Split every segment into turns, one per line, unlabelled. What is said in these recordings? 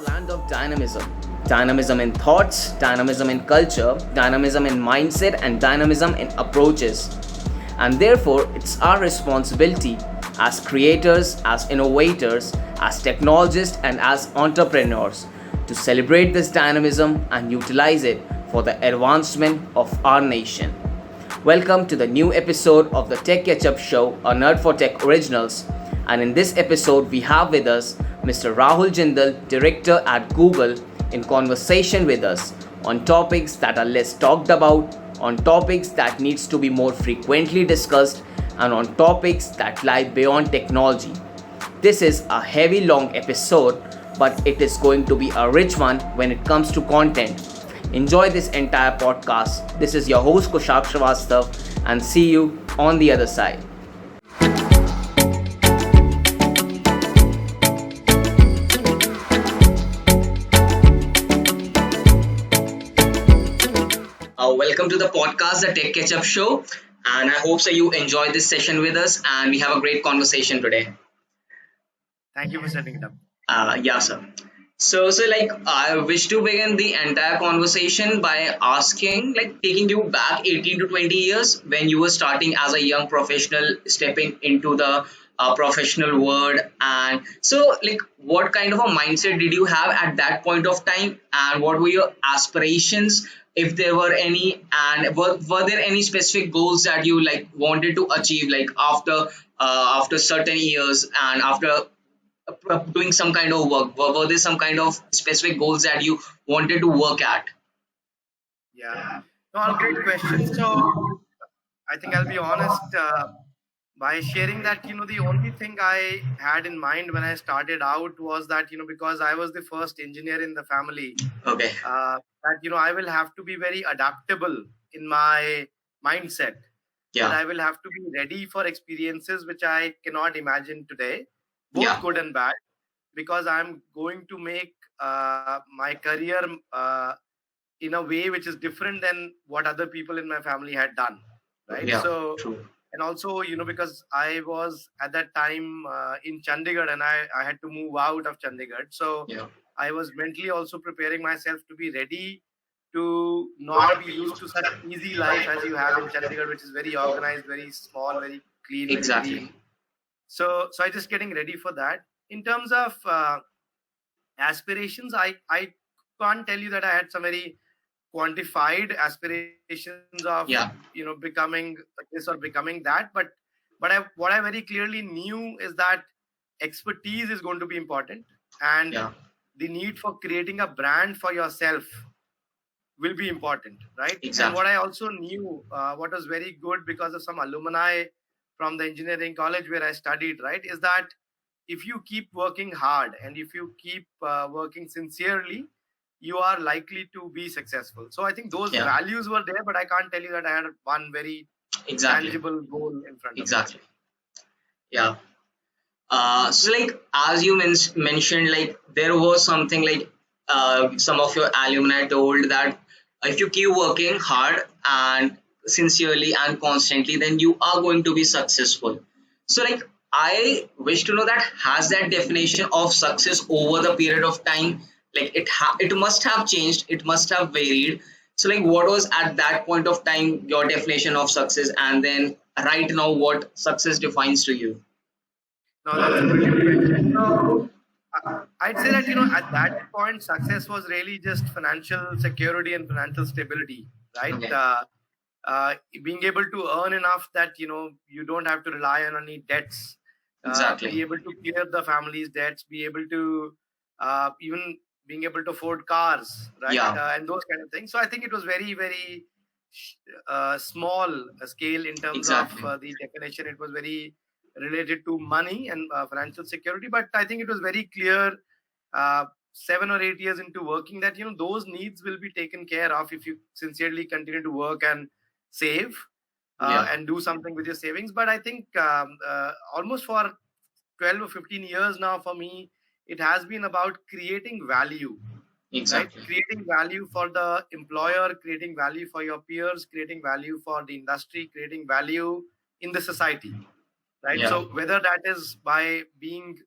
the land of dynamism. Dynamism in thoughts, dynamism in culture, dynamism in mindset, and dynamism in approaches. And therefore, it's our responsibility as creators, as innovators, as technologists, and as entrepreneurs to celebrate this dynamism and utilize it for the advancement of our nation. Welcome to the new episode of the Tech Ketchup Show, a Nerd for Tech Originals. And in this episode, we have with us Mr. Rahul Jindal, director at Google, in conversation with us on topics that are less talked about, on topics that needs to be more frequently discussed, and on topics that lie beyond technology. This is a heavy long episode, but it is going to be a rich one when it comes to content. Enjoy this entire podcast. This is your host Kushak Srivastav, and see you on the other side. Welcome to the podcast, the Tech Ketchup Show, and I hope so you enjoy this session with us, and we have a great conversation today.
Thank you for setting it up.
Yeah, sir. I wish to begin the entire conversation by asking, taking you back 18 to 20 years when you were starting as a young professional, stepping into the professional world. And so, what kind of a mindset did you have at that point of time? And what were your aspirations, if there were any? And were there any specific goals that you wanted to achieve, after certain years and after doing some kind of work? Were there some kind of specific goals that you wanted to work at?
Yeah. No, all great questions. So I think I'll be honest by sharing that, the only thing I had in mind when I started out was that, because I was the first engineer in the family,
Okay.
that, I will have to be very adaptable in my mindset. That I
Yeah.
will have to be ready for experiences which I cannot imagine today, both
Yeah.
good and bad, because I'm going to make my career in a way which is different than what other people in my family had done, right?
Yeah.
So,
True.
and also, because I was at that time in Chandigarh, and I had to move out of Chandigarh. So
Yeah.
I was mentally also preparing myself to be ready to not be used to such easy life as you have in Chandigarh, which is very organized, very small, very clean, very
Exactly.
clean. So I just getting ready for that. In terms of aspirations, I can't tell you that I had some very quantified aspirations of
Yeah.
becoming this or becoming that, but what I very clearly knew is that expertise is going to be important, and
Yeah.
the need for creating a brand for yourself will be important, right? And what
Exactly.
I also knew, what was very good because of some alumni from the engineering college where I studied, right, is that if you keep working hard and if you keep working sincerely, you are likely to be successful. So I think those
Yeah.
values were there, but I can't tell you that I had one very
Exactly.
tangible goal in front of me.
Exactly. Yeah. As you mentioned, there was something some of your alumni told that if you keep working hard and sincerely and constantly, then you are going to be successful. So I wish to know that has that definition of success over the period of time, it must have changed, it must have varied. So what was at that point of time your definition of success, and then right now what success defines to you?
No, that's a brilliant question. So I'd say that at that point, success was really just financial security and financial stability, right?
Okay.
Being able to earn enough that you don't have to rely on any debts, be
Exactly.
able to clear the family's debts, be able to even being able to afford cars, right,
Yeah.
and those kind of things. So I think it was very very small scale in terms of
Exactly.
the definition. It was very related to money and financial security, but I think it was very clear 7 or 8 years into working that those needs will be taken care of if you sincerely continue to work and save
Yeah.
and do something with your savings. But I think almost for 12 or 15 years now, for me, it has been about creating value, right?
Exactly.
Creating value for the employer, creating value for your peers, creating value for the industry, creating value in the society, right?
Yeah.
So whether that is by being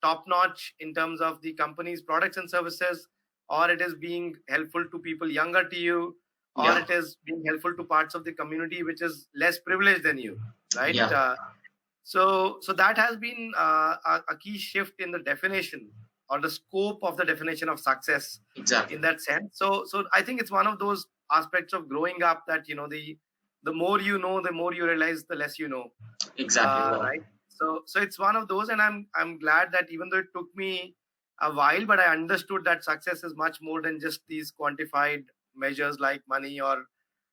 top notch in terms of the company's products and services, or it is being helpful to people younger to you, or
Yeah.
it is being helpful to parts of the community which is less privileged than you, right?
Yeah.
So that has been a key shift in the definition or the scope of the definition of success
Exactly.
in that sense. So I think it's one of those aspects of growing up that the more you know, the more you realize the less you know,
Exactly. Wow.
right? So it's one of those, and I'm glad that even though it took me a while, but I understood that success is much more than just these quantified measures like money or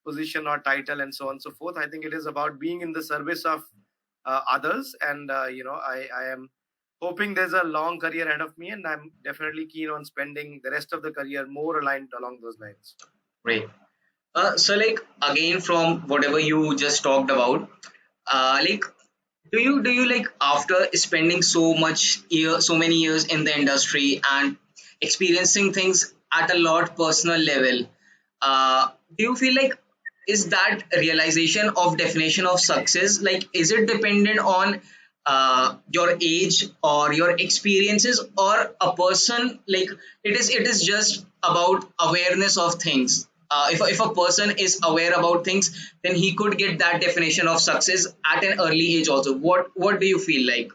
position or title and so on and so forth. I think it is about being in the service of others, and I am hoping there's a long career ahead of me, and I'm definitely keen on spending the rest of the career more aligned along those lines.
Great. So like again from whatever you just talked about, like do you like after spending so many years in the industry and experiencing things at a lot personal level, do you feel like is that realization of definition of success, like is it dependent on your age or your experiences, or a person, like it is just about awareness of things? If a person is aware about things, then he could get that definition of success at an early age also. What do you feel like?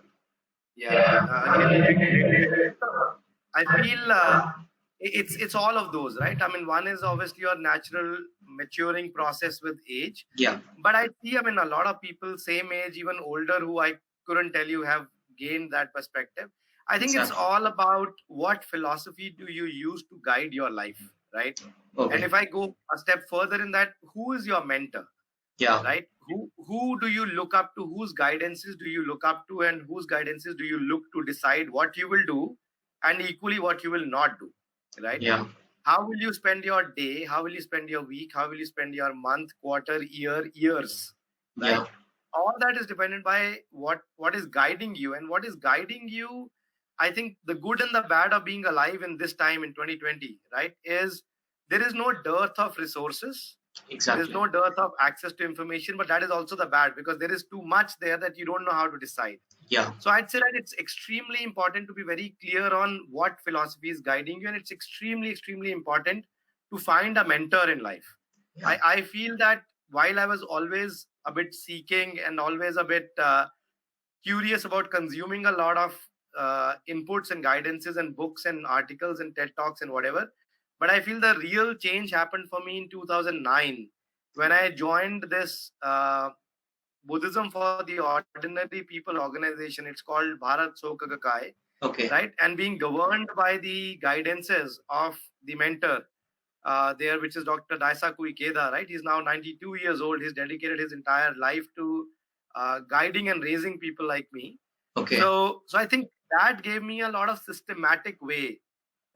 Yeah. Again, I feel it's all of those, right? I mean, one is obviously your natural maturing process with age,
Yeah.
but I see, I mean, a lot of people same age, even older, who I couldn't tell you have gained that perspective. I think it's
Exactly.
all about what philosophy do you use to guide your life, right? And
Okay.
if I go a step further in that, who is your mentor,
Yeah.
right? Who do you look up to? Whose guidances do you look up to, and whose guidances do you look to decide what you will do, and equally what you will not do, right?
Yeah.
How will you spend your day? How will you spend your week? How will you spend your month, quarter, year, years, right?
Yeah.
All that is dependent by what is guiding you, and what is guiding you. I think the good and the bad of being alive in this time in 2020, right, is there is no dearth of resources, there's
Exactly.
no dearth of access to information, but that is also the bad, because there is too much there that you don't know how to decide.
Yeah.
So I'd say that it's extremely important to be very clear on what philosophy is guiding you, and it's extremely important to find a mentor in life.
Yeah.
I feel that while I was always a bit seeking and always a bit curious about consuming a lot of inputs and guidances and books and articles and TED Talks and whatever, but I feel the real change happened for me in 2009 when I joined this Buddhism for the Ordinary People organization. It's called Bharat Sokagakai,
Okay.
right? And being governed by the guidances of the mentor there, which is Dr. Daisaku Ikeda, right? He's now 92 years old. He's dedicated his entire life to guiding and raising people like me.
Okay.
So I think that gave me a lot of systematic way,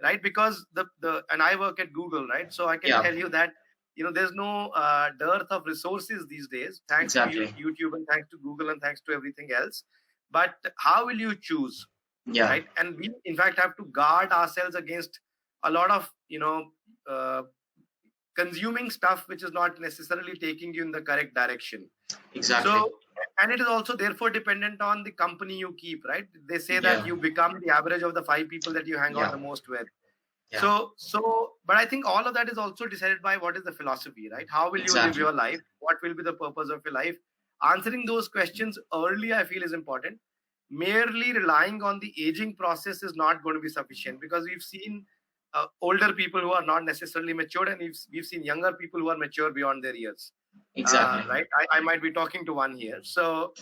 right? Because the and I work at Google, right? So I can
Yeah.
tell you that there's no dearth of resources these days, thanks to
Exactly.
YouTube and thanks to Google and thanks to everything else. But how will you choose,
Yeah.
right? And we in fact have to guard ourselves against a lot of uh, consuming stuff which is not necessarily taking you in the correct direction.
Exactly.
So, and it is also therefore dependent on the company you keep, right? They say that
Yeah.
you become the average of the 5 people that you hang out
Yeah.
the most with.
Yeah.
But I think all of that is also decided by what is the philosophy, right? How will you live
Exactly.
your life? What will be the purpose of your life? Answering those questions early, I feel, is important. Merely relying on the aging process is not going to be sufficient, because we've seen older people who are not necessarily matured, and we've seen younger people who are mature beyond their years.
Exactly.
Right? I might be talking to one here. So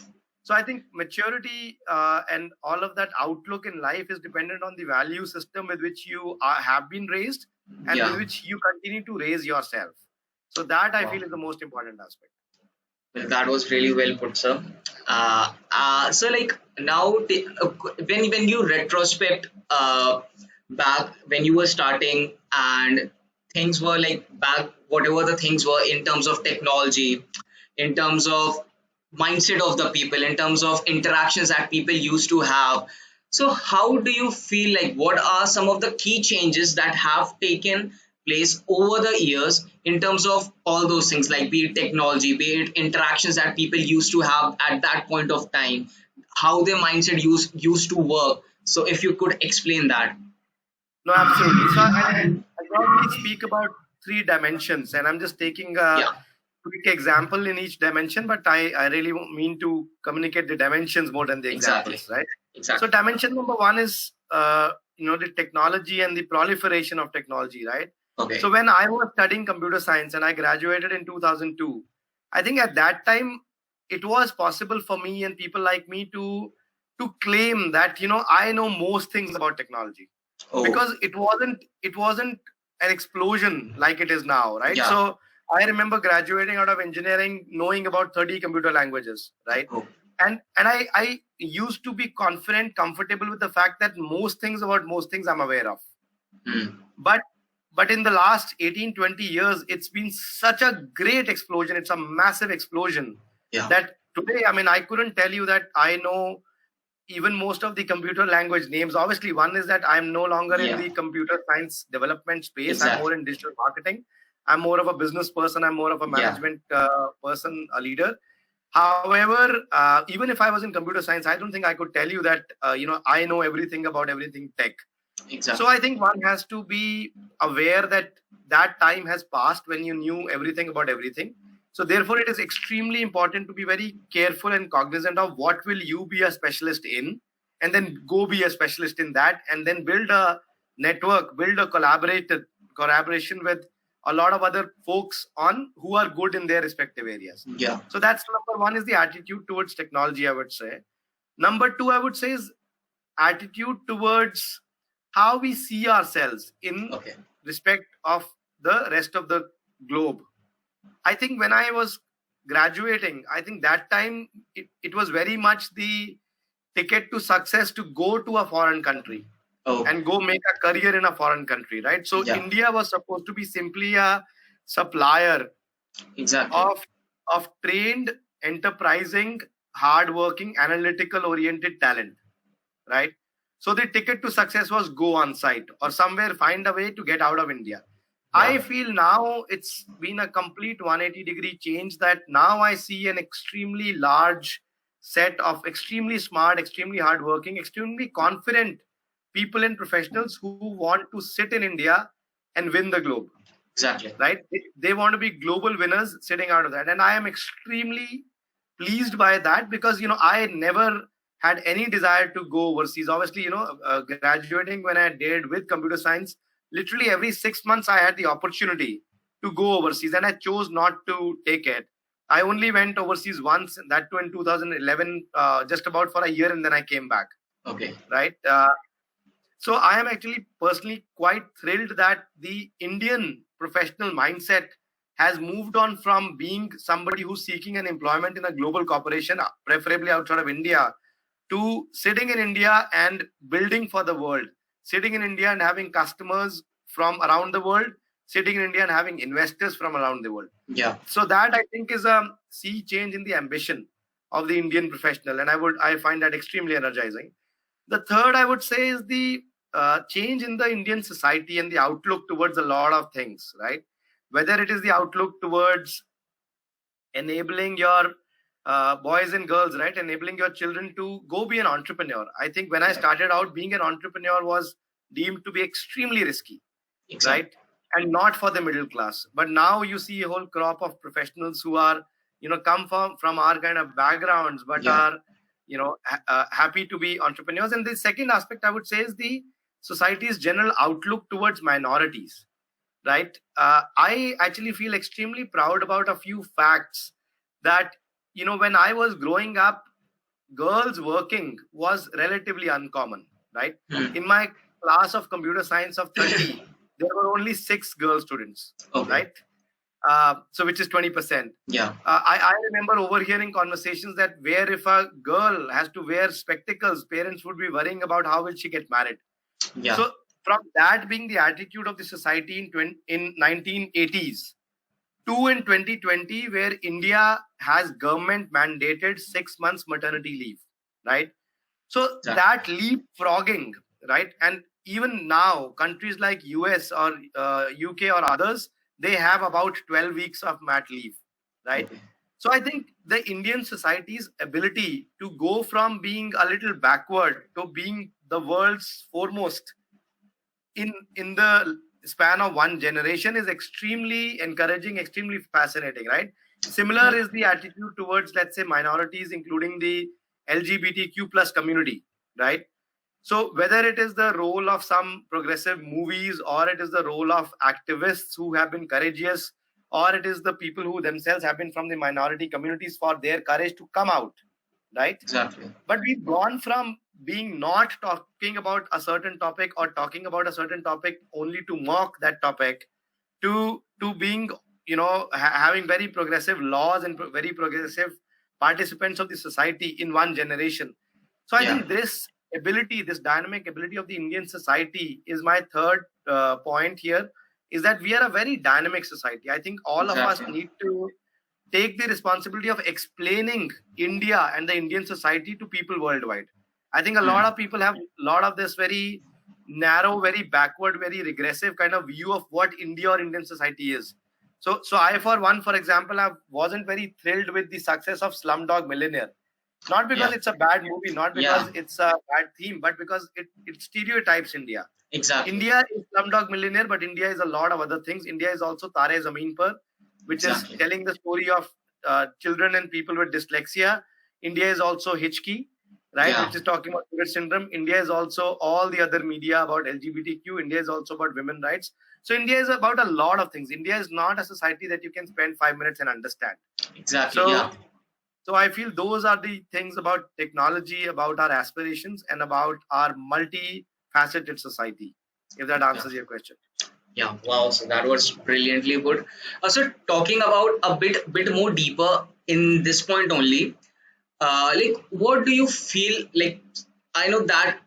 I think maturity and all of that outlook in life is dependent on the value system with which you have been raised, and with
Yeah.
which you continue to raise yourself. So that I
Wow.
feel is the most important aspect.
Well, that was really well put, sir. So like now, when you retrospect back when you were starting, and things were like back, whatever the things were in terms of technology, in terms of mindset of the people, in terms of interactions that people used to have. So how do you feel like what are some of the key changes that have taken place over the years in terms of all those things, like be it technology, be it interactions that people used to have at that point of time, how their mindset used to work?
So if you could explain that.
No, absolutely. So I normally speak about three dimensions, and I'm just taking a
Yeah,
quick example in each dimension, but I really mean to communicate the dimensions more than the
exactly.
examples, right? So
Exactly.
dimension number one is the technology and the proliferation of technology, right?
Okay.
So when I was studying computer science and I graduated in 2002, I think at that time it was possible for me and people like me to claim that I know most things about technology,
Oh,
because it wasn't an explosion like it is now, right?
yeah.
So I remember graduating out of engineering knowing about 30 computer languages, right?
Oh,
And I used to be confident, comfortable with the fact that most things about most things I'm aware of.
mm,
But in the last 18, 20 years, it's been such a great explosion. It's a massive explosion
yeah.
that today, I mean, I couldn't tell you that I know even most of the computer language names. Obviously, one is that I'm no longer in
Yeah.
the computer science development space. I'm
Exactly.
more in digital marketing. I'm more of a business person. I'm more of a
Yeah.
management person, a leader. However, even if I was in computer science, I don't think I could tell you that I know everything about everything tech.
Exactly.
So I think one has to be aware that that time has passed when you knew everything about everything. So therefore, it is extremely important to be very careful and cognizant of what will you be a specialist in, and then go be a specialist in that, and then build a network, build a collaboration with a lot of other folks on who are good in their respective areas.
Yeah.
So that's number one, is the attitude towards technology, I would say. Number two, I would say, is attitude towards how we see ourselves in
Okay.
respect of the rest of the globe. I think when I was graduating, I think that time it was very much the ticket to success to go to a foreign country
Oh,
and go make a career in a foreign country, right? So
yeah.
India was supposed to be simply a supplier
Exactly.
of trained, enterprising, hardworking, analytical oriented talent, right? So the ticket to success was go on site or somewhere, find a way to get out of India. I
Yeah.
feel now it's been a complete 180-degree change, that now I see an extremely large set of extremely smart, extremely hardworking, extremely confident people and professionals who want to sit in India and win the globe,
Exactly.
right? They want to be global winners sitting out of that. And I am extremely pleased by that, because, I never had any desire to go overseas. Obviously, graduating when I did with computer science, literally every 6 months I had the opportunity to go overseas, and I chose not to take it. I only went overseas once, that too in 2011, just about for a year, and then I came back,
Okay.
right? So I am actually personally quite thrilled that the Indian professional mindset has moved on from being somebody who's seeking an employment in a global corporation, preferably outside of India, to sitting in India and building for the world, sitting in India and having customers from around the world, sitting in India and having investors from around the world.
Yeah.
So that, I think, is a sea change in the ambition of the Indian professional, and I find that extremely energizing. The third, I would say, is the change in the Indian society and the outlook towards a lot of things, right? Whether it is the outlook towards enabling your boys and girls, right? Enabling your children to go be an entrepreneur. I think when I started out, being an entrepreneur was deemed to be extremely risky,
Exactly.
right? And not for the middle class. But now you see a whole crop of professionals who are, come from our kind of backgrounds, but
Yeah.
are, happy to be entrepreneurs. And the second aspect, I would say, is the society's general outlook towards minorities, right? I actually feel extremely proud about a few facts that, when I was growing up, girls working was relatively uncommon, right?
Hmm.
In my class of computer science of 30, there were only 6 girl students,
Okay.
right? So which is 20%.
Yeah.
I remember overhearing conversations that where if a girl has to wear spectacles, parents would be worrying about how will she get married.
Yeah.
So from that being the attitude of the society in 1980s to in 2020, where India has government mandated 6 months maternity leave, right? So
Yeah.
that leapfrogging, right? And even now, countries like US or UK or others, they have about 12 weeks of mat leave, right?
Okay.
So I think the Indian society's ability to go from being a little backward to being the world's foremost in the span of one generation is extremely encouraging, extremely fascinating, right? Similar is the attitude towards, let's say, minorities, including the LGBTQ plus community, right? So whether it is the role of some progressive movies, or it is the role of activists who have been courageous, or it is the people who themselves have been from the minority communities for their courage to come out, right?
Exactly.
But we've gone from being not talking about a certain topic, or talking about a certain topic only to mock that topic, to being, having very progressive laws and very progressive participants of the society in one generation. So I
Yeah.
think this ability, this dynamic ability of the Indian society is my third point here, is that we are a very dynamic society. I think all of us
Exactly.
need to take the responsibility of explaining India and the Indian society to people worldwide. I think a lot of people have a lot of this very narrow, very backward, very regressive kind of view of what India or Indian society is. So I, for one, for example, I wasn't very thrilled with the success of Slumdog Millionaire. Not because
Yeah.
it's a bad movie, not because
Yeah.
it's a bad theme, but because it stereotypes India.
Exactly.
India is Slumdog Millionaire, but India is a lot of other things. India is also Tare Zameen Par, which
Exactly.
is telling the story of children and people with dyslexia. India is also Hitchki, right,
Yeah.
which is talking about Tourette syndrome. India is also all the other media about LGBTQ. India is also about women rights. So India is about a lot of things. India is not a society that you can spend 5 minutes and understand.
Exactly.
So,
Yeah.
so I feel those are the things about technology, about our aspirations, and about our multifaceted society. If that answers your question.
Yeah, wow. So that was brilliantly good. So talking about a bit more deeper in this point only, like what do you feel like? I know that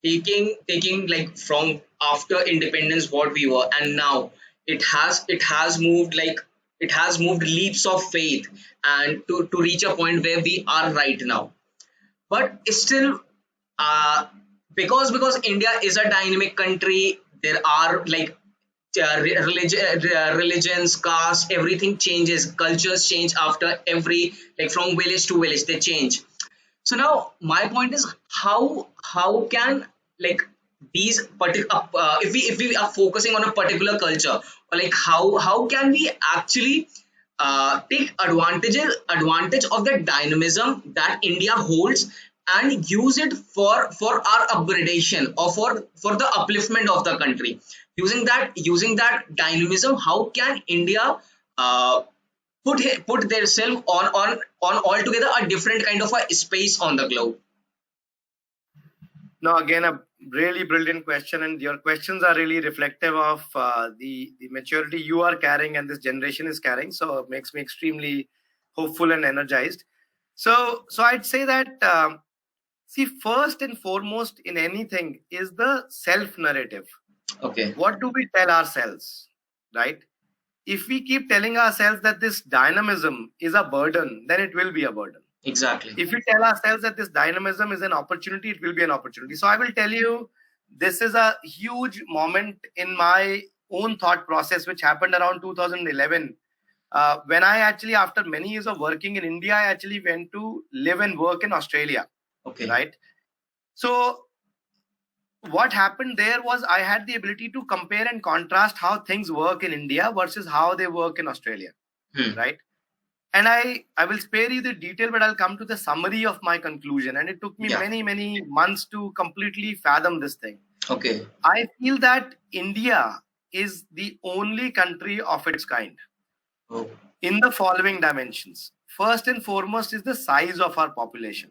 taking like from after independence what we were, and now it has moved, like it has moved leaps of faith, and to reach a point where we are right now. But still, uh, because India is a dynamic country, there are like religions, caste, everything changes, cultures change after every, like from village to village they change. So now my point is, how can, like, these particular if we are focusing on a particular culture, or like how can we actually take advantage of the dynamism that India holds, and use it for our upgradation, or for the upliftment of the country. Using that dynamism, how can India uh, put themselves on altogether a different kind of a space on the globe?
No, again, a really brilliant question, and your questions are really reflective of the maturity you are carrying and this generation is carrying. So it makes me extremely hopeful and energized. So I'd say that see, first and foremost in anything is the self narrative.
Okay.
What do we tell ourselves, right? If we keep telling ourselves that this dynamism is a burden, then it will be a burden.
Exactly.
If we tell ourselves that this dynamism is an opportunity, it will be an opportunity. So I will tell you, this is a huge moment in my own thought process, which happened around 2011. When I actually, after many years of working in India, I actually went to live and work in Australia,
Okay.
right? So what happened there was I had the ability to compare and contrast how things work in India versus how they work in Australia, right? And I will spare you the detail, but I'll come to the summary of my conclusion. And it took me
Yeah.
many months to completely fathom this thing.
Okay.
I feel that India is the only country of its kind
Oh.
in the following dimensions. First and foremost is the size of our population,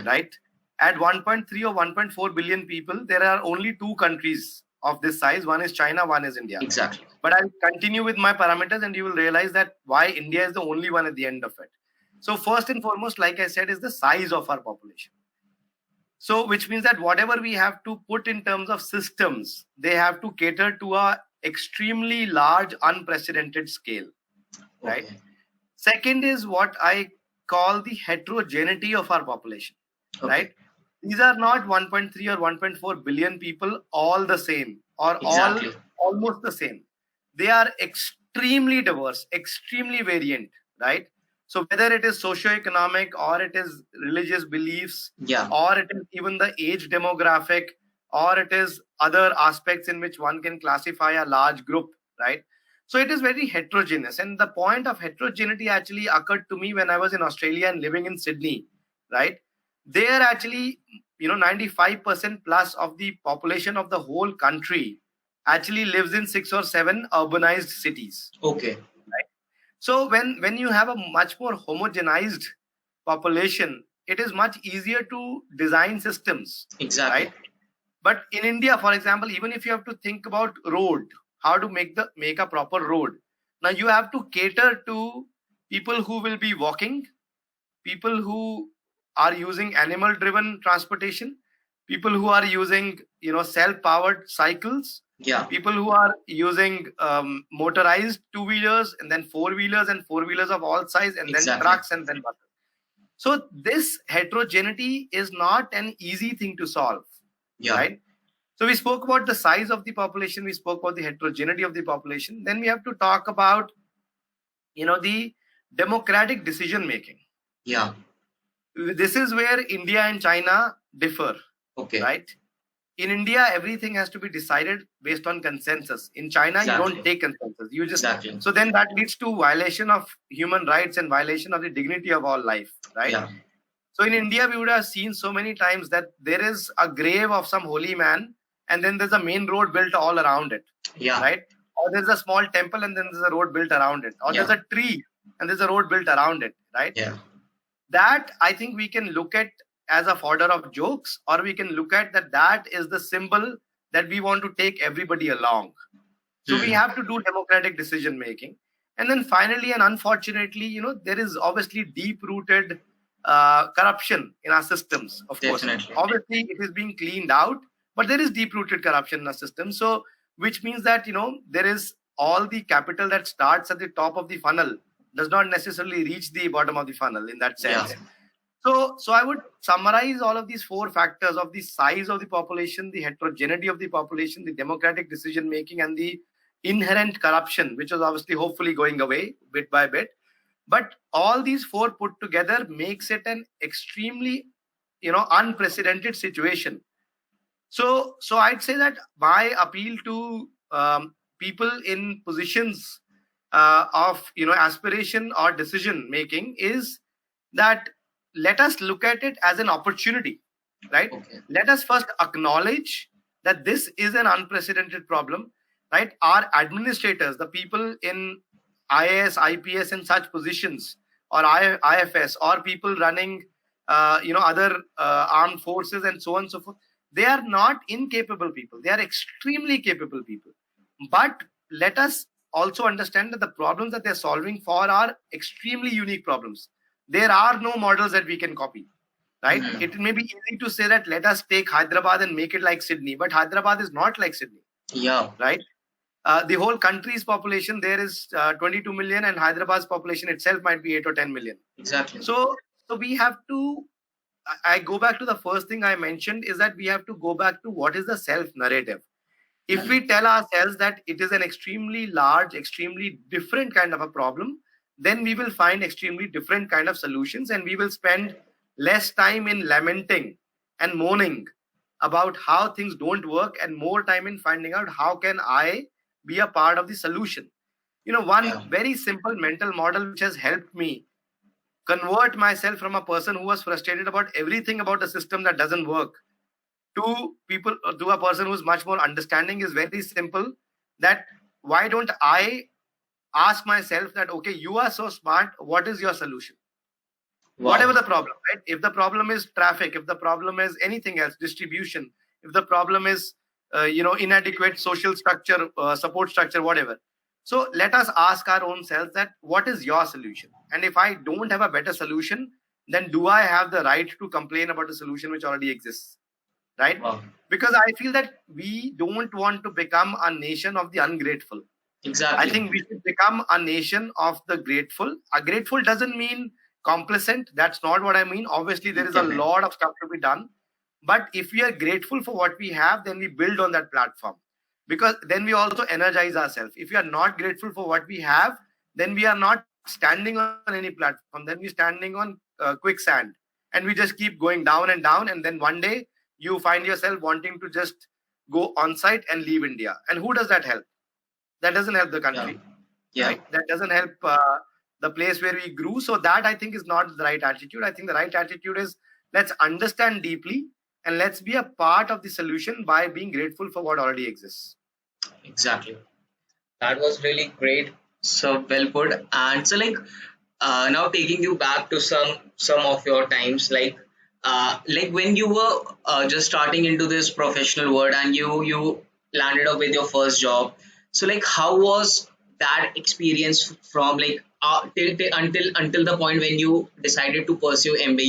right? At 1.3 or 1.4 billion people, there are only two countries of this size. One is China, one is India.
Exactly.
But I'll continue with my parameters and you will realize that why India is the only one at the end of it. So first and foremost, like I said, is the size of our population. So which means that whatever we have to put in terms of systems, they have to cater to a extremely large, unprecedented scale, right?
Okay.
Second is what I call the heterogeneity of our population,
Okay.
right? These are not 1.3 or 1.4 billion people all the same, or
Exactly.
all almost the same. They are extremely diverse, extremely variant, right? So whether it is socio-economic or it is religious beliefs,
Yeah.
or it is even the age demographic, or it is other aspects in which one can classify a large group, right? So it is very heterogeneous. And the point of heterogeneity actually occurred to me when I was in Australia and living in Sydney, right? There actually, 95% plus of the population of the whole country actually lives in 6 or 7 urbanized cities.
Okay.
So when you have a much more homogenized population, it is much easier to design systems,
Exactly.
right? But in India, for example, even if you have to think about road, how to make a proper road, now you have to cater to people who will be walking, people who are using animal driven transportation, people who are using self powered cycles,
Yeah.
people who are using motorized two-wheelers, and then four-wheelers and four-wheelers of all size, and then
Exactly.
trucks, and then buses. So this heterogeneity is not an easy thing to solve,
Yeah.
right? So we spoke about the size of the population, we spoke about the heterogeneity of the population. Then we have to talk about the democratic decision making.
Yeah.
This is where India and China differ,
Okay.
right? In India, everything has to be decided based on consensus. In China, you
Exactly.
don't take consensus. You just
Exactly.
so then that leads to violation of human rights and violation of the dignity of all life, right?
Yeah.
So in India, we would have seen so many times that there is a grave of some holy man, and then there's a main road built all around it,
Yeah.
right? Or there's a small temple, and then there's a road built around it. Or
Yeah.
there's a tree, and there's a road built around it, right?
Yeah.
That I think we can look at as a fodder of jokes, or we can look at that is the symbol that we want to take everybody along. So we have to do democratic decision making. And then finally, and unfortunately, there is obviously deep rooted corruption in our systems. Of course,
Definitely.
obviously it is being cleaned out, but there is deep rooted corruption in our system. So which means that there is all the capital that starts at the top of the funnel does not necessarily reach the bottom of the funnel in that sense.
Yeah.
So I would summarize all of these 4 factors of the size of the population, the heterogeneity of the population, the democratic decision making, and the inherent corruption, which is obviously hopefully going away bit by bit. But all these 4 put together makes it an extremely unprecedented situation. So I'd say that my appeal to people in positions of aspiration or decision making is that let us look at it as an opportunity, right?
Okay.
Let us first acknowledge that this is an unprecedented problem, right? Our administrators, the people in IAS, IPS, and such positions, or IFS, or people running, other armed forces and so on and so forth, they are not incapable people. They are extremely capable people. But let us also understand that the problems that they're solving for are extremely unique problems. There are no models that we can copy, right?
Mhm.
It may be easy to say that let us take Hyderabad and make it like Sydney, but Hyderabad is not like Sydney,
Yeah.
right? The whole country's population there is 22 million, and Hyderabad's population itself might be 8 or 10 million.
Exactly.
So we have to. I go back to the first thing I mentioned, is that we have to go back to what is the self narrative. If we tell ourselves that it is an extremely large, extremely different kind of a problem, then we will find extremely different kind of solutions, and we will spend less time in lamenting and moaning about how things don't work, and more time in finding out how can I be a part of the solution. One
Yeah.
very simple mental model which has helped me convert myself from a person who was frustrated about everything about a system that doesn't work to a person who's much more understanding is very simple. That why don't I ask myself that, okay, you are so smart, what is your solution?
Wow.
Whatever the problem, right? If the problem is traffic, if the problem is anything else, distribution, if the problem is inadequate social structure, support structure, whatever. So let us ask our own selves that what is your solution? And if I don't have a better solution, then do I have the right to complain about a solution which already exists? Right?
Wow.
Because I feel that we don't want to become a nation of the ungrateful.
Exactly.
I think we should become a nation of the grateful. A grateful doesn't mean complacent. That's not what I mean. Obviously, there is a
Okay.
lot of stuff to be done. But if we are grateful for what we have, then we build on that platform. Because then we also energize ourselves. If we are not grateful for what we have, then we are not standing on any platform, then we're standing on quicksand, and we just keep going down and down, and then one day you find yourself wanting to just go on site and leave India. And who does that help? That doesn't help the
Yeah.
country,
Yeah.
right? That doesn't help the place where we grew. So that, I think, is not the right attitude. I think the right attitude is, let's understand deeply and let's be a part of the solution by being grateful for what already exists.
Exactly. That was really great. So well put. And so now taking you back to some of your times, like when you were just starting into this professional world and you landed up with your first job. So like how was that experience from like until the point when you decided to pursue MBA?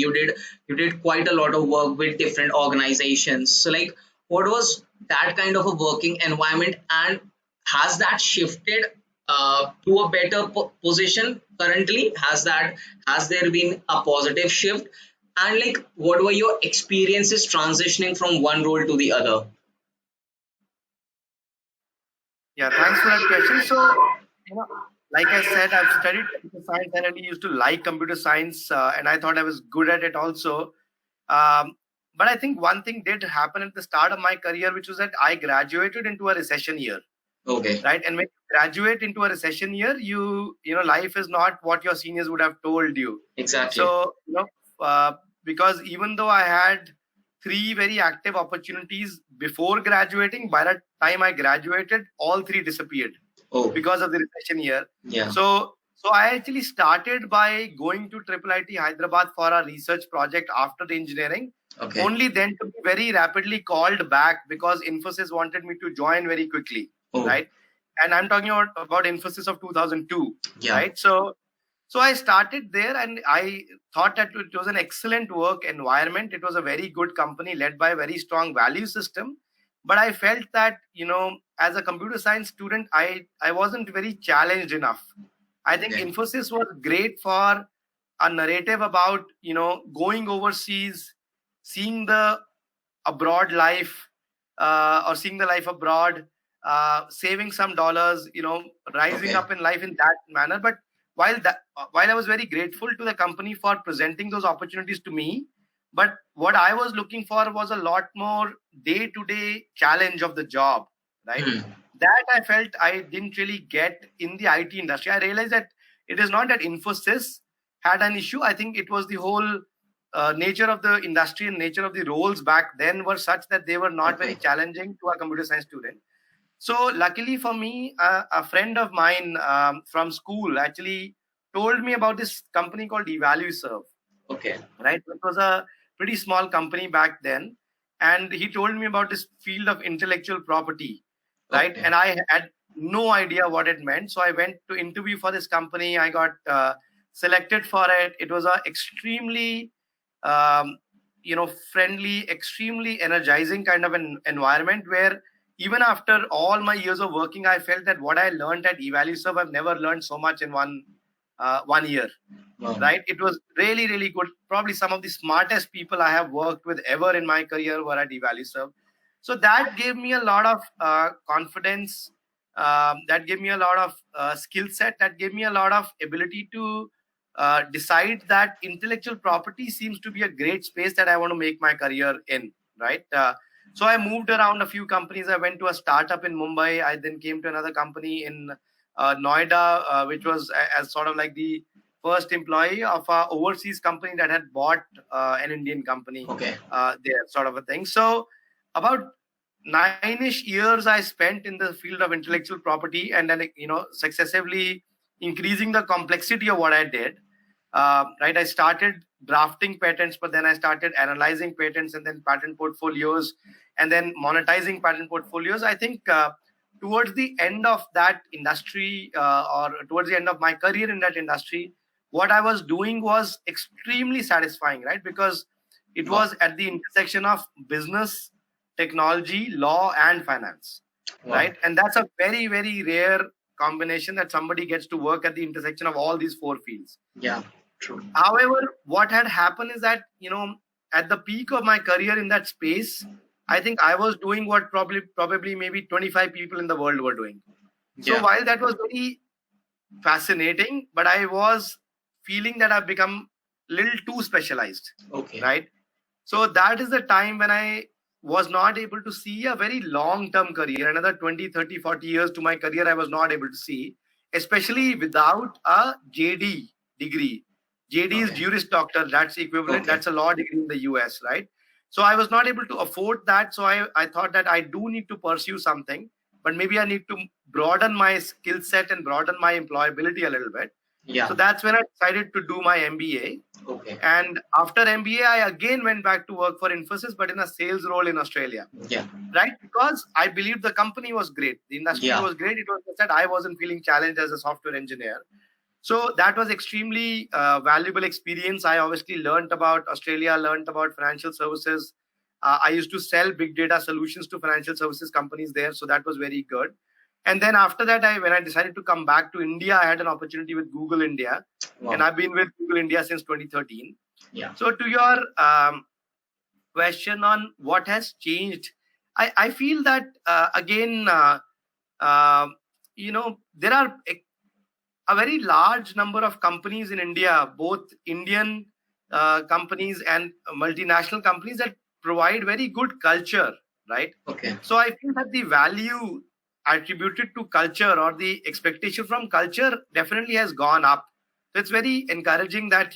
You did quite a lot of work with different organizations. So like what was that kind of a working environment, and has that shifted to a better position currently? Has there been a positive shift, and like what were your experiences transitioning from one role to the other?
Yeah, thanks for that question. So, like I said, I've studied computer science. I really used to like computer science, and I thought I was good at it also. Um, but I think one thing did happen at the start of my career, which was that I graduated into a recession year,
Okay.
right? And when you graduate into a recession year, life is not what your seniors would have told you.
Exactly.
So, because even though I had 3 very active opportunities before graduating, by the time I graduated, all 3 disappeared
Oh.
because of the recession year.
Yeah.
So I actually started by going to Triple IT Hyderabad for a research project after the engineering.
Okay.
Only then to be very rapidly called back because Infosys wanted me to join very quickly,
Oh.
right? And I'm talking about Infosys of 2002,
Yeah.
right? So I started there, and I thought that it was an excellent work environment. It was a very good company led by a very strong value system. But I felt that, as a computer science student, I wasn't very challenged enough. I think
Okay.
Infosys was great for a narrative about, going overseas, seeing the abroad life, or seeing the life abroad, saving some dollars, rising
Okay.
up in life in that manner. But while I was very grateful to the company for presenting those opportunities to me, but what I was looking for was a lot more day-to-day challenge of the job, right?
Hmm.
That I felt I didn't really get in the IT industry. I realized that it is not that Infosys had an issue. I think it was the whole nature of the industry and nature of the roles back then were such that they were not very
Okay.
challenging to a computer science student. So luckily for me, a friend of mine from school actually told me about this company called EvalueServe,
Okay.
right? It was a pretty small company back then, and he told me about this field of intellectual property, right?
Okay.
And I had no idea what it meant. So I went to interview for this company. I got selected for it. It was a extremely um, friendly, extremely energizing kind of an environment where even after all my years of working, I felt that what I learned at EvalueServe, I've never learned so much in one year,
Wow.
right? It was really, really good. Probably some of the smartest people I have worked with ever in my career were at EvalueServe. So that gave me a lot of confidence. That gave me a lot of skill set. That gave me a lot of ability to decide that intellectual property seems to be a great space that I want to make my career in, right? So I moved around a few companies. I went to a startup in Mumbai. I then came to another company in Noida, which was as sort of like the first employee of a overseas company that had bought an Indian company
Okay.
there, sort of a thing. So about 9-ish years I spent in the field of intellectual property, and then successively increasing the complexity of what I did. Right, I started drafting patents, but then I started analyzing patents, and then patent portfolios, and then monetizing patent portfolios. I think towards the end of that industry, or towards the end of my career in that industry, what I was doing was extremely satisfying, right? Because it was at the intersection of business, technology, law, and finance,
Wow.
right? And that's a very, very rare combination that somebody gets to work at the intersection of all these 4 fields.
Yeah. True.
However, what had happened is that, at the peak of my career in that space, I think I was doing what probably maybe 25 people in the world were doing. So
Yeah.
while that was very fascinating, but I was feeling that I've become a little too specialized,
Okay.
right? So that is the time when I was not able to see a very long term career, another 20, 30, 40 years to my career, I was not able to see, especially without a JD degree. JD is
Okay.
Juris Doctor, that's equivalent,
Okay.
that's a law degree in the US, right? So I was not able to afford that. So I thought that I do need to pursue something, but maybe I need to broaden my skill set and broaden my employability a little bit.
Yeah.
So that's when I decided to do my MBA.
Okay.
And after MBA, I again went back to work for Infosys, but in a sales role in Australia,
Yeah.
right? Because I believed the company was great, the industry
Yeah.
was great. It was just that I wasn't feeling challenged as a software engineer. So that was extremely valuable experience. I obviously learned about Australia, learned about financial services. I used to sell big data solutions to financial services companies there, so that was very good. And then after that, when I decided to come back to India, I had an opportunity with Google India,
Wow.
and I've been with Google India since 2013.
Yeah.
So to your question on what has changed, I feel that again, there are a very large number of companies in India, both Indian companies and multinational companies, that provide very good culture, right?
Okay.
So I feel that the value attributed to culture or the expectation from culture definitely has gone up. So it's very encouraging that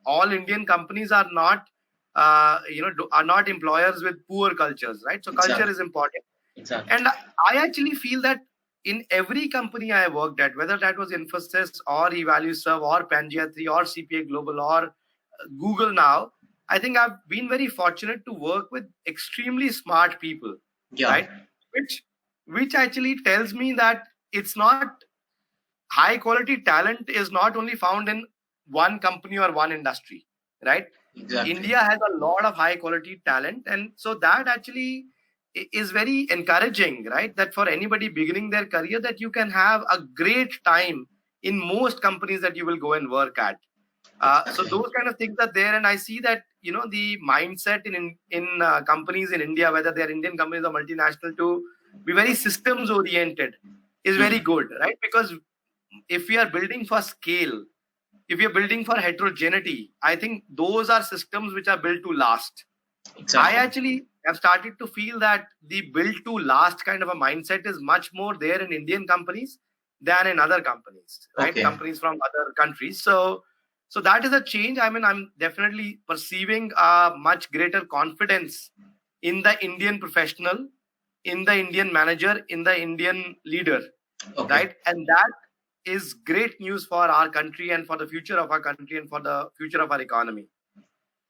all Indian companies are not are not employers with poor cultures, right? So culture
Exactly.
is important.
Exactly.
And I actually feel that in every company I worked at, whether that was Infosys or Evalueserve or Pangea 3 or CPA Global or Google now, I think I've been very fortunate to work with extremely smart people,
Yeah.
right? Which actually tells me that it's not high quality talent is not only found in one company or one industry, right?
Exactly.
India has a lot of high quality talent, and so that actually is very encouraging, right? That for anybody beginning their career, that you can have a great time in most companies that you will go and work at. So
Exactly.
those kind of things are there, and I see that the mindset in companies in India, whether they're Indian companies or multinational, to be very systems oriented is very good, right? Because if we are building for scale, if you're building for heterogeneity, I think those are systems which are built to last.
Exactly.
I actually have started to feel that the build to last kind of a mindset is much more there in Indian companies than in other companies, right?
Okay.
Companies from other countries. So that is a change. I mean, I'm definitely perceiving a much greater confidence in the Indian professional, in the Indian manager, in the Indian leader,
Okay.
right? And that is great news for our country and for the future of our country and for the future of our economy.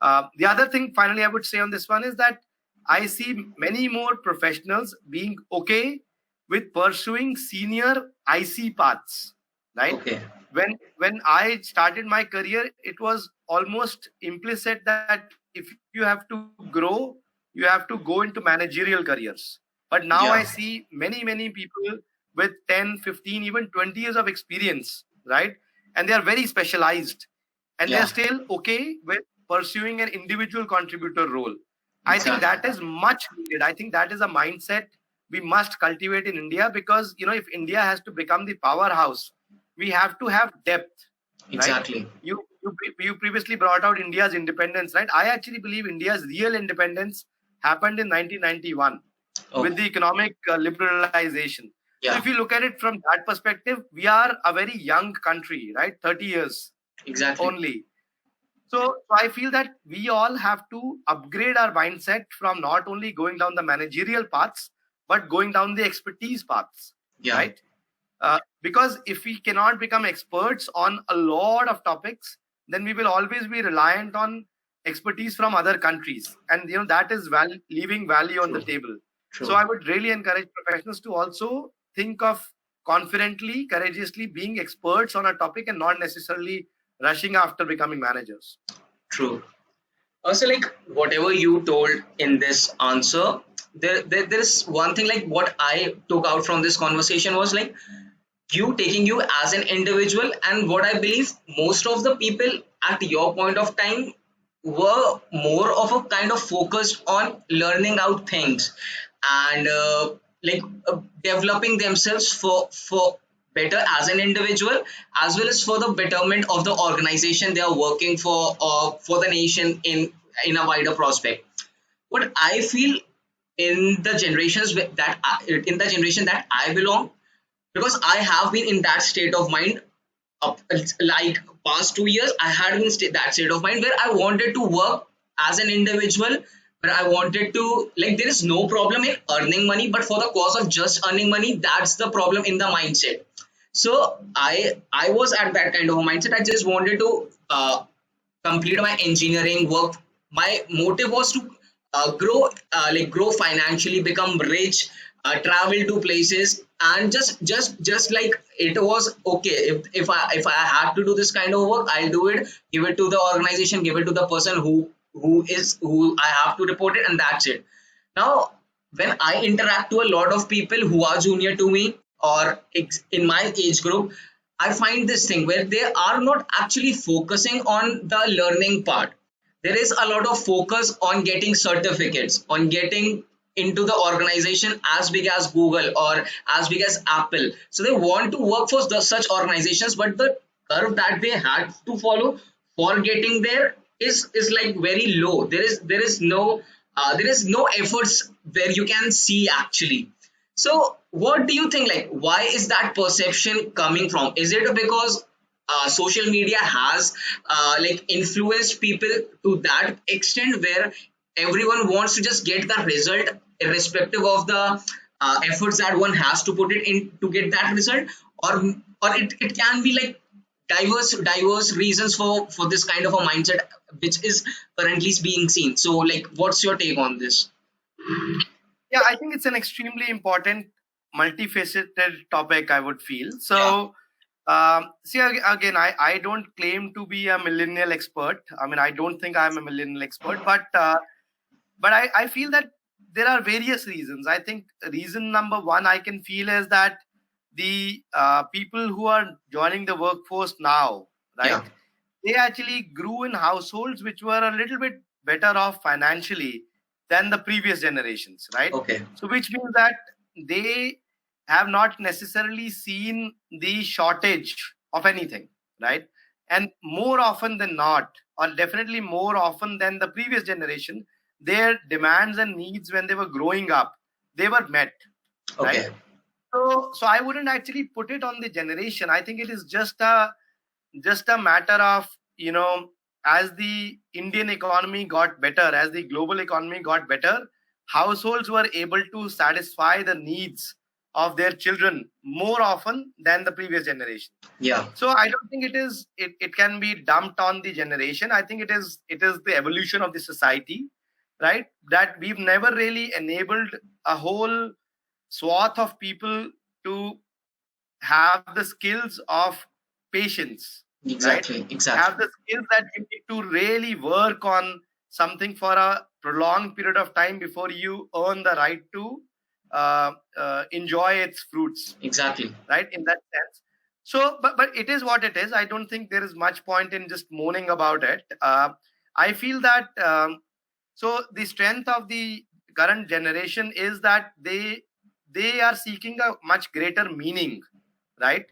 The other thing, finally, I would say on this one is that I see many more professionals being okay with pursuing senior IC paths, right?
Okay.
When I started my career, it was almost implicit that if you have to grow, you have to go into managerial careers. But now
Yeah.
I see many people with 10, 15, even 20 years of experience, right? And they are very specialized, and
Yeah.
they're still okay with pursuing an individual contributor role. I think
Exactly.
that is much needed. I think that is a mindset we must cultivate in India, because if India has to become the powerhouse, we have to have depth, right?
Exactly.
You previously brought out India's independence, right? I actually believe India's real independence happened in 1991 with
Okay.
the economic liberalization. So
Yeah.
if you look at it from that perspective, we are a very young country, right? 30 years
Exactly.
only. So I feel that we all have to upgrade our mindset from not only going down the managerial paths, but going down the expertise paths,
Yeah.
right? Because if we cannot become experts on a lot of topics, then we will always be reliant on expertise from other countries, and that is leaving value on the
True.
table.
True.
So I would really encourage professionals to also think of confidently, courageously being experts on a topic and not necessarily rushing after becoming managers.
True. Also, like whatever you told in this answer, there's one thing like what I took out from this conversation was like you taking you as an individual, and what I believe most of the people at your point of time were more of a kind of focused on learning out things and like developing themselves for better as an individual, as well as for the betterment of the organization they are working for, or for the nation in a wider prospect. What I feel in the in the generation that I belong, because I have been in that state of mind like past 2 years. I had been that state of mind where I wanted to work as an individual, where I wanted to, like, there is no problem in earning money, but for the cause of just earning money, that's the problem in the mindset. So I was at that kind of a mindset. I just wanted to complete my engineering work. My motive was to grow financially, become rich, travel to places, and just like it was okay. If I had to do this kind of work, I'll do it. Give it to the organization. Give it to the person who I have to report it, and that's it. Now, when I interact to a lot of people who are junior to me or in my age group, I find this thing where they are not actually focusing on the learning part. There is a lot of focus on getting certificates, on getting into the organization as big as Google or as big as Apple. So they want to work for such organizations, but the curve that they had to follow for getting there is like very low. There is no efforts where you can see actually. So what do you think, like, why is that perception coming from? Is it because social media has like influenced people to that extent where everyone wants to just get the result irrespective of the efforts that one has to put it in to get that result? Or it can be like diverse reasons for this kind of a mindset which is currently being seen. So like, what's your take on this?
Yeah, I think it's an extremely important, multifaceted topic, I would feel. So, see, again, I don't claim to be a millennial expert. I mean, I don't think I'm a millennial expert, but I feel that there are various reasons. I think reason number one I can feel is that the people who are joining the workforce now, right?
Yeah.
They actually grew in households which were a little bit better off financially than the previous generations, right?
Okay.
So which means that they have not necessarily seen the shortage of anything, right? And more often than not, or definitely more often than the previous generation, their demands and needs when they were growing up, they were met, right?
Okay.
So I wouldn't actually put it on the generation. I think it is just a matter of, as the Indian economy got better, as the global economy got better, households were able to satisfy the needs of their children more often than the previous generation.
Yeah.
So I don't think it can be dumped on the generation. I think it is the evolution of the society, right? That we've never really enabled a whole swath of people to have the skills of patience.
Exactly.
Right?
Exactly.
Have the skills that you need to really work on something for a prolonged period of time before you earn the right to enjoy its fruits.
Exactly.
Right? In that sense. So, but it is what it is. I don't think there is much point in just moaning about it. I feel that so the strength of the current generation is that they are seeking a much greater meaning, right?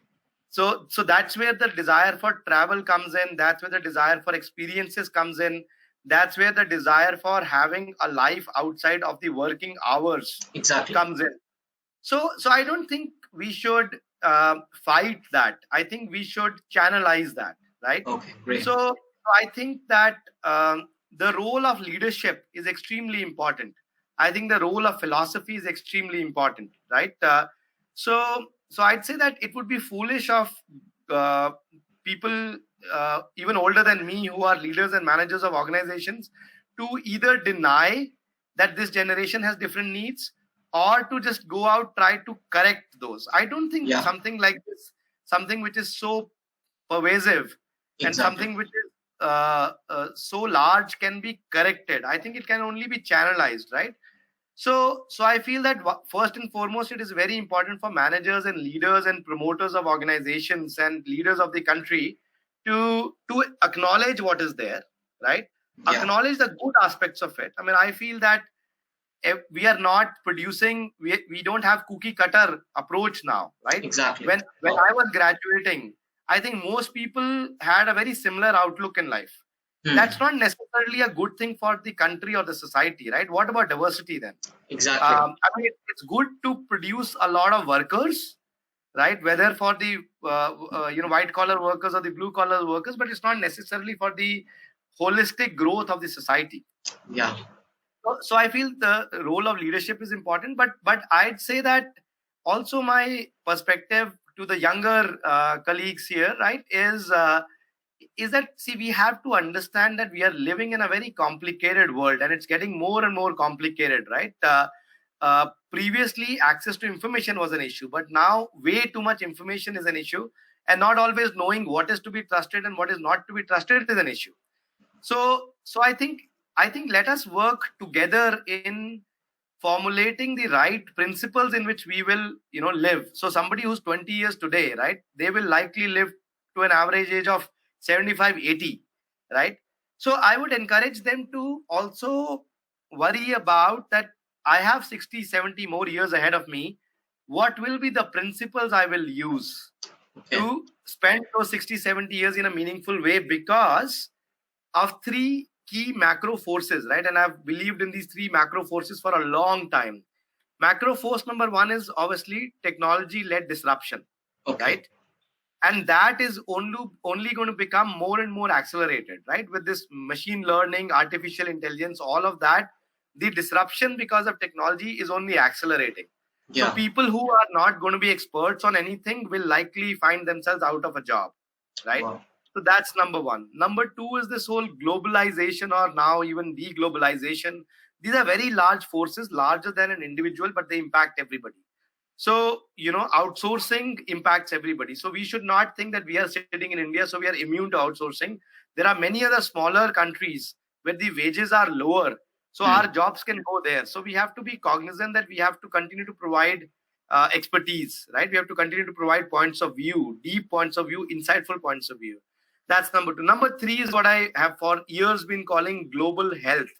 So that's where the desire for travel comes in. That's where the desire for experiences comes in. That's where the desire for having a life outside of the working hours
Exactly.
comes in. So I don't think we should fight that. I think we should channelize that, right?
Okay. Great.
So I think that the role of leadership is extremely important. I think the role of philosophy is extremely important, right? So I'd say that it would be foolish of people even older than me who are leaders and managers of organizations to either deny that this generation has different needs or to just go out, try to correct those. I don't think
Yeah.
something like this, something which is so pervasive and
Exactly.
something which is so large can be corrected. I think it can only be channelized, right? So I feel that first and foremost, it is very important for managers and leaders and promoters of organizations and leaders of the country to acknowledge what is there, right?
Yeah.
Acknowledge the good aspects of it. I mean, I feel that we are not producing, we don't have cookie cutter approach now, right?
Exactly.
When I was graduating, I think most people had a very similar outlook in life. That's not necessarily a good thing for the country or the society, right? What about diversity then?
Exactly.
I mean, it's good to produce a lot of workers, right? Whether for the white collar workers or the blue collar workers, but it's not necessarily for the holistic growth of the society.
Yeah.
So I feel the role of leadership is important, but I'd say that also my perspective to the younger colleagues here, right, is that, see, we have to understand that we are living in a very complicated world, and it's getting more and more complicated, right? Previously, access to information was an issue, but now way too much information is an issue, and not always knowing what is to be trusted and what is not to be trusted is an issue. So I think let us work together in formulating the right principles in which we will live. So somebody who's 20 years today, right, they will likely live to an average age of 75, 80, right? So I would encourage them to also worry about that. I have 60, 70 more years ahead of me. What will be the principles I will use to spend those 60, 70 years in a meaningful way, because of three key macro forces, right? And I've believed in these three macro forces for a long time. Macro force number one is obviously technology-led disruption, right? And that is only going to become more and more accelerated, right? With this machine learning, artificial intelligence, all of that, the disruption because of technology is only accelerating. So people who are not going to be experts on anything will likely find themselves out of a job, right? Wow. So that's number one. Number two is this whole globalization, or now even deglobalization. These are very large forces, larger than an individual, but they impact everybody. So, outsourcing impacts everybody. So we should not think that we are sitting in India, so we are immune to outsourcing. There are many other smaller countries where the wages are lower, so our jobs can go there. So we have to be cognizant that we have to continue to provide expertise, right? We have to continue to provide points of view, deep points of view, insightful points of view. That's number two. Number three is what I have for years been calling global health.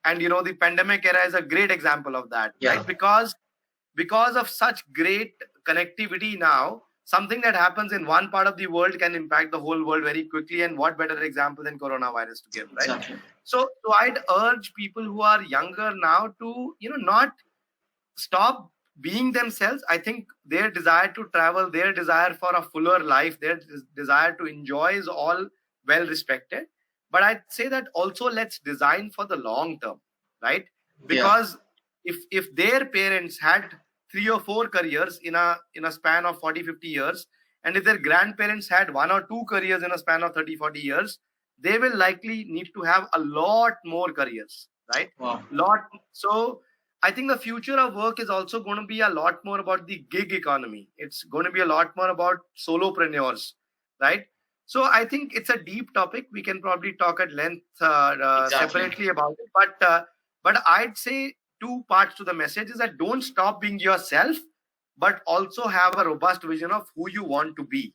And, the pandemic era is a great example of that, right? Because of such great connectivity now, something that happens in one part of the world can impact the whole world very quickly. And what better example than coronavirus to give, right? Exactly. So I'd urge people who are younger now to, not stop being themselves. I think their desire to travel, their desire for a fuller life, their desire to enjoy is all well respected. But I'd say that also let's design for the long term, right? Because if their parents had 3 or 4 careers in a span of 40, 50 years, and if their grandparents had 1 or 2 careers in a span of 30, 40 years, they will likely need to have a lot more careers, right? Wow. So I think the future of work is also going to be a lot more about the gig economy. It's going to be a lot more about solopreneurs, right? So I think it's a deep topic. We can probably talk at length separately about it. But I'd say 2 parts to the message is that don't stop being yourself, but also have a robust vision of who you want to be.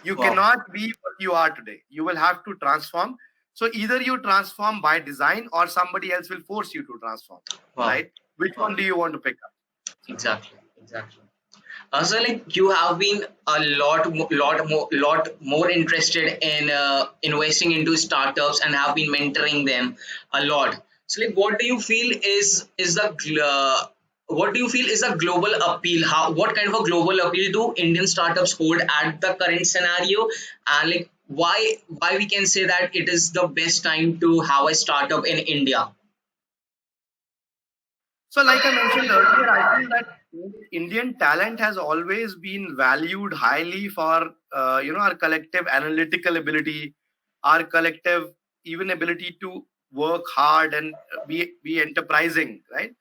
You cannot be what you are today. You will have to transform. So either you transform by design or somebody else will force you to transform, right? Which one do you want to pick up?
Exactly. So like you have been a lot more interested in investing into startups and have been mentoring them a lot. So like what do you feel is the global appeal? What kind of a global appeal do Indian startups hold at the current scenario, and like why we can say that it is the best time to have a startup in India?
So like I mentioned earlier, I think that Indian talent has always been valued highly for our collective analytical ability, our collective even ability to work hard and be enterprising, right?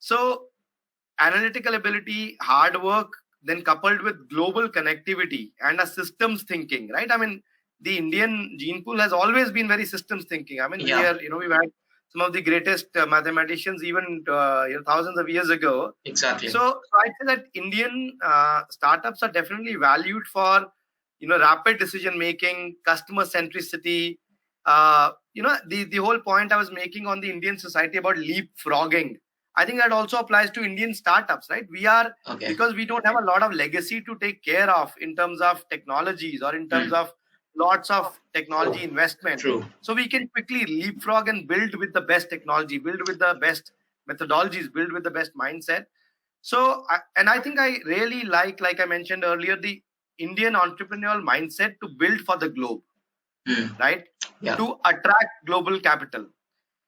So analytical ability, hard work, then coupled with global connectivity and a systems thinking, right? I mean, the Indian gene pool has always been very systems thinking. I mean, we've had some of the greatest mathematicians even thousands of years ago.
Exactly.
So I say that Indian startups are definitely valued for rapid decision making, customer centricity. The whole point I was making on the Indian society about leapfrogging. I think that also applies to Indian startups, right? We are,
Okay.
because we don't have a lot of legacy to take care of in terms of technologies or in terms of lots of technology
True.
investment.
True.
So we can quickly leapfrog and build with the best technology, build with the best methodologies, build with the best mindset. So, and I think I really like I mentioned earlier, the Indian entrepreneurial mindset to build for the globe, right?
Yeah.
To attract global capital.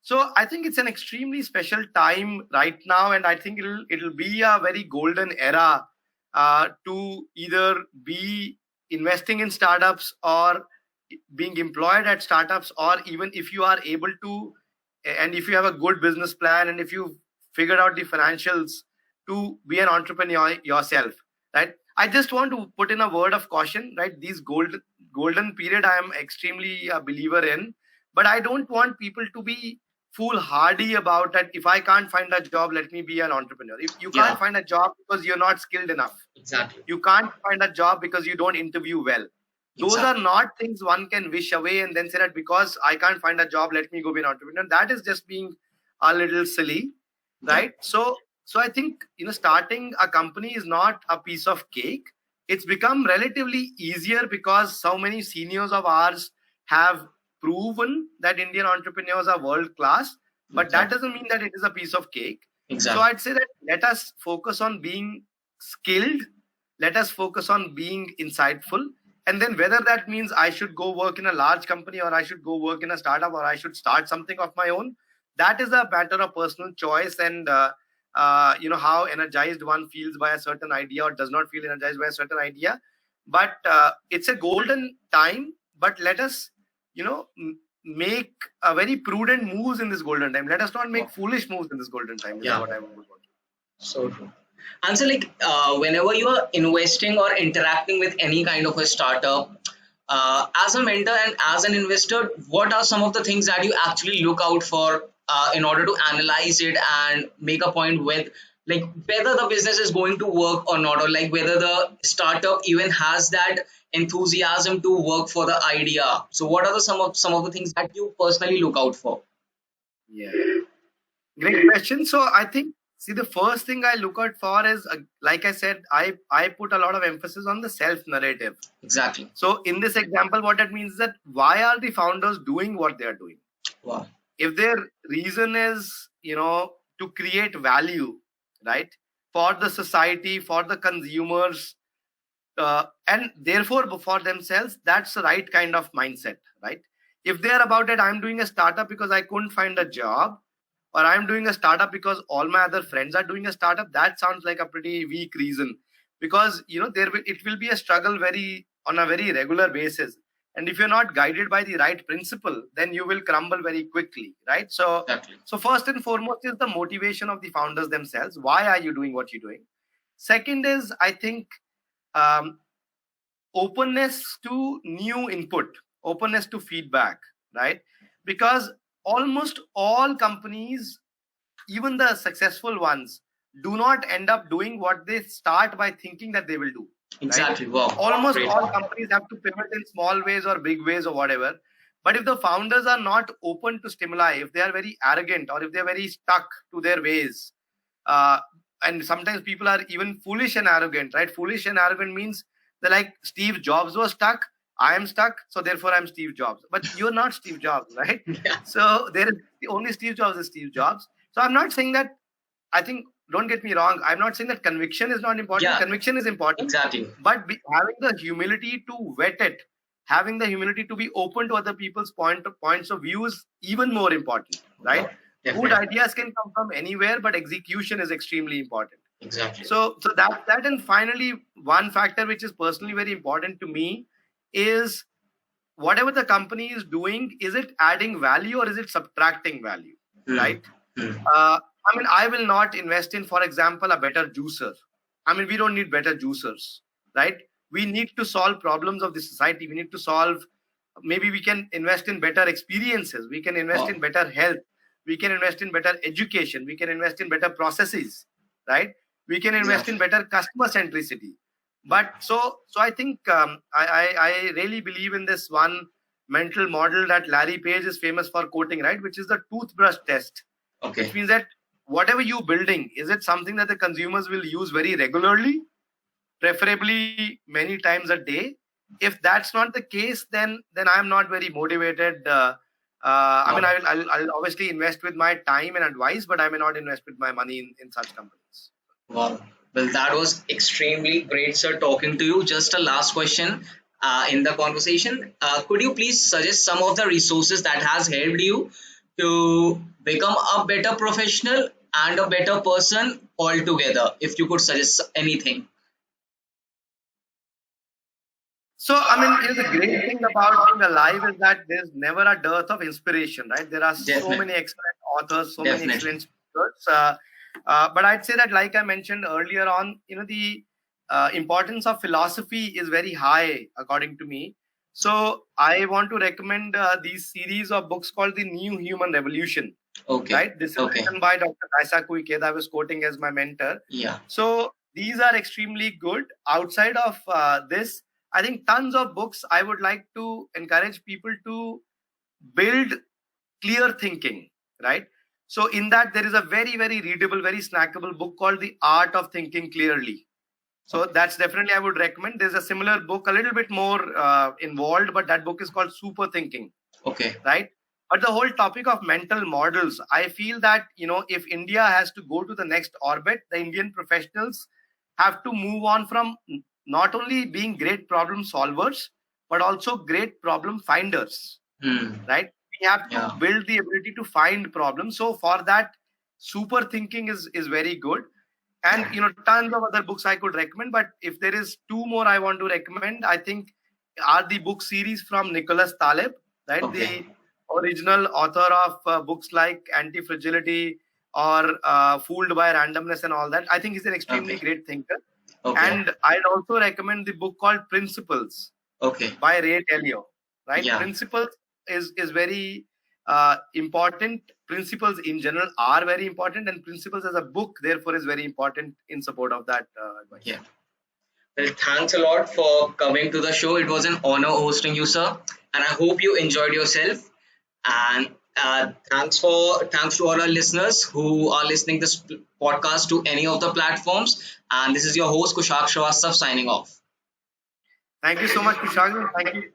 So I think it's an extremely special time right now, and I think it'll be a very golden era to either be investing in startups or being employed at startups, or even if you are able to, and if you have a good business plan, and if you figured out the financials to be an entrepreneur yourself, right? I just want to put in a word of caution, right? These golden period I am extremely a believer in, but I don't want people to be foolhardy about that. If I can't find a job, let me be an entrepreneur. If you can't find a job because you're not skilled enough,
Exactly.
you can't find a job because you don't interview well, those are not things one can wish away and then say that because I can't find a job, let me go be an entrepreneur. That is just being a little silly, right? So I think, starting a company is not a piece of cake. It's become relatively easier because so many seniors of ours have proven that Indian entrepreneurs are world class, but that doesn't mean that it is a piece of cake.
Exactly.
So I'd say that let us focus on being skilled, let us focus on being insightful, and then whether that means I should go work in a large company or I should go work in a startup or I should start something of my own, that is a matter of personal choice and how energized one feels by a certain idea or does not feel energized by a certain idea. But it's a golden time, but let us make a very prudent moves in this golden time. Let us not make foolish moves in this golden time. Is what I would want.
So true. And so, whenever you are investing or interacting with any kind of a startup, as a mentor and as an investor, what are some of the things that you actually look out for in order to analyze it and make a point with, whether the business is going to work or not, or whether the startup even has that enthusiasm to work for the idea? So, what are some of the things that you personally look out for?
Yeah, great question. So I think, the first thing I look out for is, like I said, I put a lot of emphasis on the self narrative.
Exactly.
So in this example, what that means is that why are the founders doing what they are doing?
Wow.
If their reason is, to create value, right, for the society, for the consumers, and therefore for themselves, that's the right kind of mindset, right? If they're about it, I'm doing a startup because I couldn't find a job, or I'm doing a startup because all my other friends are doing a startup, that sounds like a pretty weak reason, because it will be a struggle on a very regular basis, and if you're not guided by the right principle, then you will crumble very quickly, right? So
Exactly.
so first and foremost is the motivation of the founders themselves. Why are you doing what you're doing? Second is, I think, openness to new input, openness to feedback, right? Because almost all companies, even the successful ones, do not end up doing what they start by thinking that they will do.
Exactly.
Right?
Wow.
Almost
Great.
all companies have to pivot in small ways or big ways or whatever. But if the founders are not open to stimuli, if they are very arrogant or if they're very stuck to their ways, and sometimes people are even foolish and arrogant, right? Foolish and arrogant means they're like, Steve Jobs was stuck, I am stuck, so therefore I'm Steve Jobs. But you're not Steve Jobs, right?
Yeah.
So there is only Steve Jobs is Steve Jobs. So I'm not saying that, I think, don't get me wrong, I'm not saying that conviction is not important.
Yeah.
Conviction is important.
Exactly.
But having the humility to vet it, having the humility to be open to other people's points of view is even more important, right? Good ideas can come from anywhere, but execution is extremely important.
Exactly.
So that and finally, one factor which is personally very important to me is, whatever the company is doing, is it adding value or is it subtracting value, right? I will not invest in, for example, a better juicer. We don't need better juicers, right? We need to solve problems of the society. We need to solve, maybe we can invest in better experiences. We can invest in better health. We can invest in better education. We can invest in better processes, right? We can invest in better customer centricity. But so I think I really believe in this one mental model that Larry Page is famous for quoting, right? Which is the toothbrush test.
Okay.
Which means that whatever you building, is it something that the consumers will use very regularly, preferably many times a day? If that's not the case, then I'm not very motivated. I mean, I'll obviously invest with my time and advice, but I may not invest with my money in such companies.
Wow. Well, that was extremely great, sir, talking to you. Just a last question in the conversation. Could you please suggest some of the resources that has helped you to become a better professional and a better person altogether? If you could suggest anything.
So, I mean, the great thing about being alive is that there's never a dearth of inspiration, right? There are so
Definitely.
many excellent authors, so many
Definitely.
excellent speakers. But I'd say that, like I mentioned earlier on, the importance of philosophy is very high, according to me. So, I want to recommend these series of books called The New Human Revolution,
Okay.
right? This is
Okay.
written by Dr. Daisaku Ikeda, I was quoting as my mentor.
Yeah.
So these are extremely good. Outside of this, I think tons of books. I would like to encourage people to build clear thinking, right? So in that, there is a very, very readable, very snackable book called The Art of Thinking Clearly. So that's definitely I would recommend. There's a similar book, a little bit more involved, but that book is called Super Thinking,
Okay.
right? But the whole topic of mental models, I feel that, if India has to go to the next orbit, the Indian professionals have to move on from not only being great problem solvers, but also great problem finders,
Hmm.
right? We have to
Yeah.
build the ability to find problems. So for that, super thinking is very good. And tons of other books I could recommend. But if there is two more I want to recommend, I think are the book series from Nicholas Taleb, right?
Okay.
The original author of books like Anti-Fragility or Fooled by Randomness and all that. I think he's an extremely
Okay.
great thinker.
Okay.
And I'd also recommend the book called Principles
Okay.
by Ray Dalio, right?
Yeah.
Principles is very important. Principles in general are very important, and Principles as a book, therefore, is very important in support of that advice.
Yeah. Well, thanks a lot for coming to the show. It was an honor hosting you, sir, and I hope you enjoyed yourself. And thanks to all our listeners who are listening this podcast to any of the platforms. And this is your host Kushak Shrivastava signing off.
Thank you so much, Kushag. Thank you.